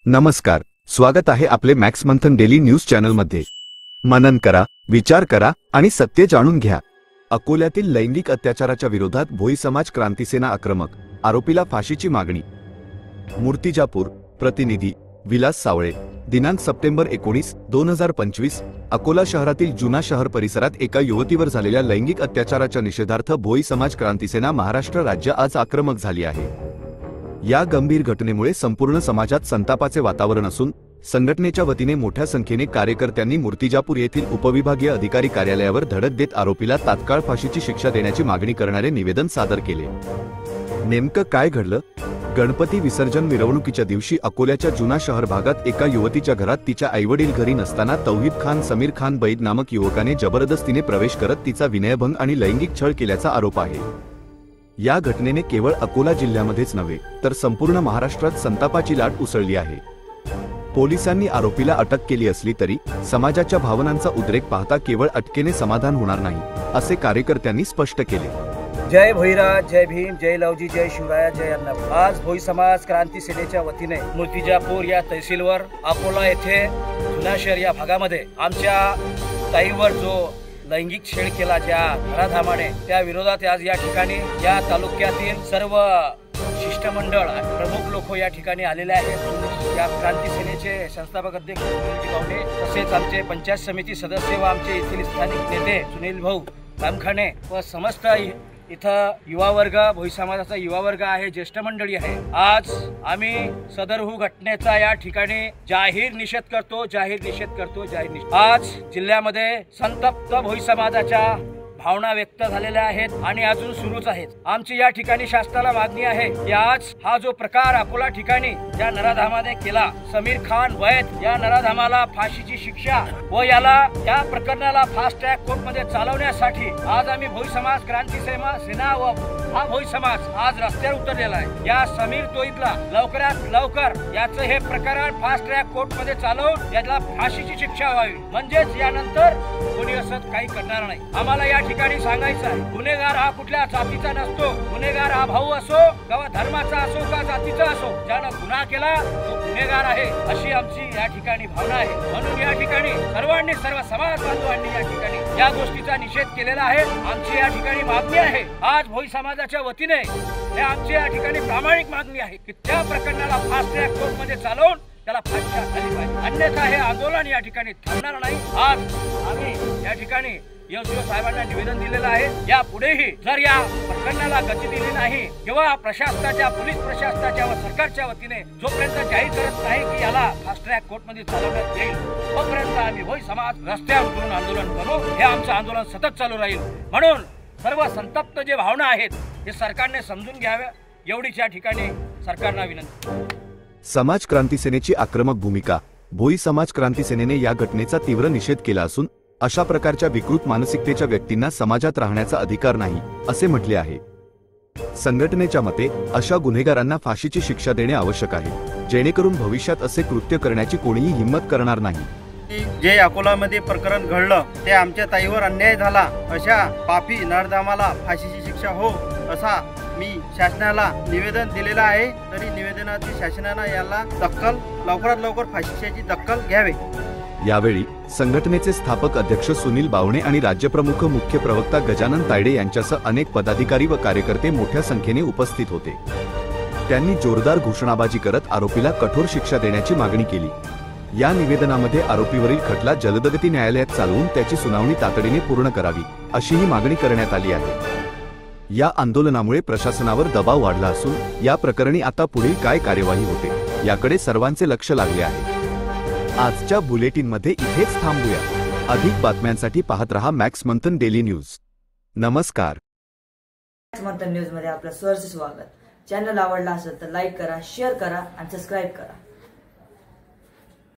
नमस्कार, स्वागत आहे आपले मॅक्स मंथन डेली न्यूज चॅनलमध्ये। मनन करा, विचार करा आणि सत्य जाणून घ्या। अकोल्यातील लैंगिक अत्याचाराच्या विरोधात भोई समाज क्रांती सेना आक्रमक, आरोपीला फाशीची मागणी। मूर्तिजापूर, प्रतिनिधी विलास सावळे। दिनांक सप्टेंबर 19, 2025 अकोला शहरातील जुना शहर परिसरात एका युवतीवर झालेल्या लैंगिक अत्याचाराच्या निषेधार्थ भोई समाज क्रांती सेना महाराष्ट्र राज्य आज आक्रमक झाली आहे। या गंभीर घटनेमुळे संपूर्ण समाजात संतापाचे वातावरण असून संघटनेच्या वतीने मोठ्या संख्येने कार्यकर्त्यांनी मूर्तिजापूर येथील उपविभागीय अधिकारी कार्यालयावर धडक देत आरोपीला तात्काळ फाशीची शिक्षा देण्याची मागणी करणारे निवेदन सादर केले। नेमकं काय घडलं? गणपती विसर्जन मिरवणुकीच्या दिवशी अकोल्याच्या जुना शहर भागात एका युवतीच्या घरात तिच्या आईवडील घरी नसताना तौहीद खान समीर खान बैद नामक युवकाने जबरदस्तीने प्रवेश करत तिचा विनयभंग आणि लैंगिक छळ केल्याचा आरोप आहे। या घटनेने केवळ अकोला जिल्ह्यामध्येच नव्हे तर संपूर्ण महाराष्ट्रात संतापाची लाट उसळली आहे। पोलिसांनी आरोपीला अटक केली असली तरी समाजाच्या भावनांचा उद्रेक पाहता केवळ अटकेने समाधान होणार नाही, असे कार्यकर्त्यांनी स्पष्ट केले। जय भोईराज, जय भीम, जय लवजी, जय शिवराया, जय अन्नपूर्णा। आज भोई समाज क्रांती सेनेच्या वतीने मूर्तिजापूर या तहसीलवर अकोला येथे जुना शहर या भागामध्ये आमच्या ताईवर जो लैंगिक छेड केला ज्या नराधामाने, त्या विरोधात आज या ठिकाणी या तालुक्यातील सर्व शिष्टमंडळ प्रमुख लोक या ठिकाणी आलेले आहेत। या क्रांती सेनेचे संस्थापक अध्यक्ष सुनील भाऊ, तसेच आमचे पंचायत समिती सदस्य व आमचे येथील स्थानिक नेते सुनील भाऊ रामखाने व समस्त इथं युवा वर्ग, भोई समाजाचा युवा वर्ग आहे, ज्येष्ठ मंडळी आहे। आज आम्ही सदरहू घटनेचा या ठिकाणी जाहीर निषेध करतो। आज जिल्ह्यामध्ये संतप्त भोई समाजाच्या भावना व्यक्त झालेल्या आहेत आणि अजून सुरूच आहेत। आमची या ठिकाणी शासनाला मागणी आहे की आज हा जो प्रकार अकोला ठिकाणी या नराधामाने केला, समीर खान वैद या नराधामाला फाशीची शिक्षा व या प्रकरणाला फास्ट ट्रॅक कोर्ट मध्ये चालवण्यासाठी आज आम्ही भोई समाज क्रांती सेना व हा भोई समाज आज रस्त्यावर उतरलेला आहे। या समीर तोईतला लवकरात लवकर याचं हे प्रकरण फास्ट ट्रॅक कोर्ट मध्ये चालवून याला फाशीची शिक्षा व्हावी, म्हणजेच यानंतर कोणी असं काही करणार नाही। आम्हाला या ठिकाणी सांगायचं आहे, गुन्हेगार हा कुठल्या जातीचा नसतो। गुन्हेगार हा भाऊ असो किंवा धर्माचा असो का जातीचा असो, ज्यानं गुन्हा केला तो गुन्हेगार आहे, अशी आमची या ठिकाणी भावना आहे। म्हणून या ठिकाणी सर्वांनी, सर्व समाज बांधवांनी या ठिकाणी या गोष्टीचा निषेध केलेला आहे। आमची या ठिकाणी मागणी आहे, आज भोई समाजाच्या वतीने हे आमची या ठिकाणी प्रामाणिक मागणी आहे की त्या प्रकरणाला फास्ट ट्रॅक कोर्ट मध्ये चालवून त्याला फाशी झाली पाहिजे, अन्यथा हे आंदोलन या ठिकाणी थांबणार नाही। आज आम्ही या ठिकाणी योगेश साहेबांना निवेदन दिलेलं आहे, या पुढेही जर या प्रकरणाला गती दिली नाही किंवा प्रशासनाच्या, पोलीस प्रशासनाच्या व सरकारच्या वतीने जोपर्यंत जाहीर करत नाही की याला फास्ट ट्रॅक कोर्ट मध्ये चालवण्यात येईल, तोपर्यंत आम्ही भोई समाज रस्त्यावर उतरून आंदोलन करू। हे आमचं आंदोलन सतत चालू राहील। म्हणून सर्व संतप्त जे भावना आहेत हे सरकारने समजून घ्याव्या, एवढीच या ठिकाणी सरकारला विनंती। समाज क्रांती सेनेची आक्रमक भूमिका। भोई समाज क्रांती सेनेने या घटनेचा तीव्र निषेध केला असून अशा प्रकारच्या विकृत मानसिकतेच्या व्यक्तींना समाजात राहण्याचा अधिकार नाही, असे म्हटले आहे। संघटनेच्या मते अशा गुन्हेगारांना फाशीची शिक्षा देणे आवश्यक आहे, जेणेकरून भविष्यात असे कृत्य करण्याची कोणीही हिंमत करणार नाही। जे अकोलामध्ये प्रकरण घडलं ते आमच्या ताईवर अन्याय झाला, अशा पापी नराधामाला फाशीची शिक्षा हो, असा मी शासनाला निवेदन दिलेलं आहे। तरी निवेदनाची शासनाने याला लवकरात लवकर फाशीची दखल घ्यावी। यावेळी संघटनेचे स्थापक अध्यक्ष सुनील बावणे आणि राज्यप्रमुख मुख्य प्रवक्ता गजानन तायडे यांच्यासह अनेक पदाधिकारी व कार्यकर्ते मोठ्या संख्येने उपस्थित होते। त्यांनी जोरदार घोषणाबाजी करत आरोपीला कठोर शिक्षा देण्याची मागणी केली। या निवेदनामध्ये आरोपीवरील खटला जलदगती न्यायालयात चालवून त्याची सुनावणी तातडीने पूर्ण करावी, अशीही मागणी करण्यात आली आहे। या आंदोलनामुळे प्रशासनावर दबाव वाढला असून या प्रकरणी आता पुढील काय कार्यवाही होते याकडे सर्वांचे लक्ष लागले आहे। आजच्या बुलेटिनमध्ये इथेच थांबूया। अधिक बातम्यांसाठी पाहत रहा मॅक्स मंथन डेली न्यूज। नमस्कार। मॅक्स मंथन न्यूज मध्ये आपलं सहर्ष स्वागत। चॅनल आवडला असेल तर लाईक करा, शेअर करा आणि सबस्क्राईब करा।